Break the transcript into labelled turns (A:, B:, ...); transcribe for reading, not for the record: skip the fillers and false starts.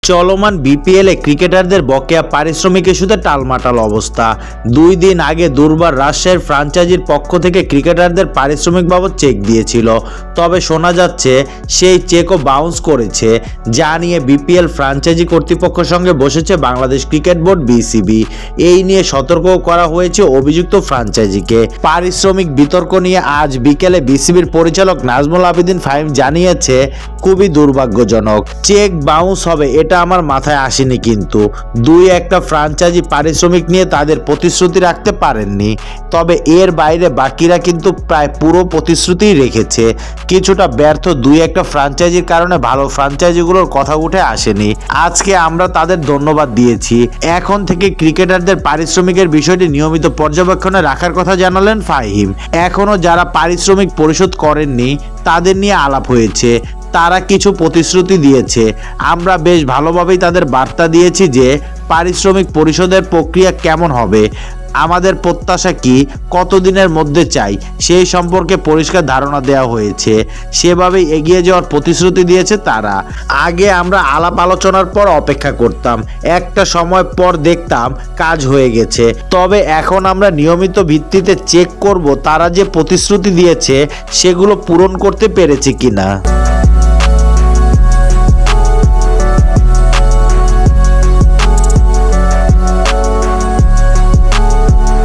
A: চলমান বিপিএলে ক্রিকেটারদের বকেয়া পারিশ্রমিক ইস্যুতে টালমাটাল অবস্থা। 2 দিন আগে দুর্বার রাজশাহীর ফ্র্যাঞ্চাইজির পক্ষ থেকে ক্রিকেটারদের পারিশ্রমিক বাবদ চেক দিয়েছিল, তবে শোনা যাচ্ছে সেই চেকও বাউন্স করেছে, যা নিয়ে বিপিএল ফ্র্যাঞ্চাইজি কর্তৃপক্ষের সঙ্গে বসেছে বাংলাদেশ ক্রিকেট বোর্ড বিসিবি। এই নিয়ে সতর্ক করা হয়েছে অভিযুক্ত ফ্র্যাঞ্চাইজিকে। পারিশ্রমিক বিতর্ক নিয়ে আজ বিকেলে বিসিবির পরিচালক নাজমুল আবেদিন ফাহিম জানিয়েছে, খুবই দুর্ভাগ্যজনক, চেক বাউন্স হবে এটা আমার মাথায় আসেনি, কিন্তু 2-1টা ফ্র্যাঞ্চাইজি পারিশ্রমিক নিয়ে তাদের প্রতিশ্রুতি রাখতে পারেননি। তবে এর বাইরে বাকিরা কিন্তু প্রায় পুরো প্রতিশ্রুতিই রেখেছে। কিছুটা ব্যর্থ 2-1টা ফ্র্যাঞ্চাইজির কারণে ভালো ফ্র্যাঞ্চাইজিগুলোর কথা উঠে আসেনি। আজকে আমরা তাদের ধন্যবাদ দিয়েছি। এখন থেকে ক্রিকেটারদের পারিশ্রমিকের বিষয়টি নিয়মিত পর্যবেক্ষণে রাখার কথা জানালেন ফাহিম। এখনও যারা পারিশ্রমিক পরিশোধ করেননি তাদের নিয়ে আলাপ হয়েছে, তারা কিছু প্রতিশ্রুতি দিয়েছে। আমরা বেশ ভালোভাবেই তাদের বার্তা দিয়েছি যে পারিশ্রমিক পরিশোধের প্রক্রিয়া কেমন হবে, আমাদের প্রত্যাশা কি, কতদিনের মধ্যে চাই, সেই সম্পর্কে পরিষ্কার ধারণা দেওয়া হয়েছে। সেভাবেই এগিয়ে যাওয়ার প্রতিশ্রুতি দিয়েছে তারা। আগে আমরা আলাপ আলোচনার পর অপেক্ষা করতাম, একটা সময় পর দেখতাম কাজ হয়ে গেছে। তবে এখন আমরা নিয়মিত ভিত্তিতে চেক করব তারা যে প্রতিশ্রুতি দিয়েছে সেগুলো পূরণ করতে পেরেছে কিনা।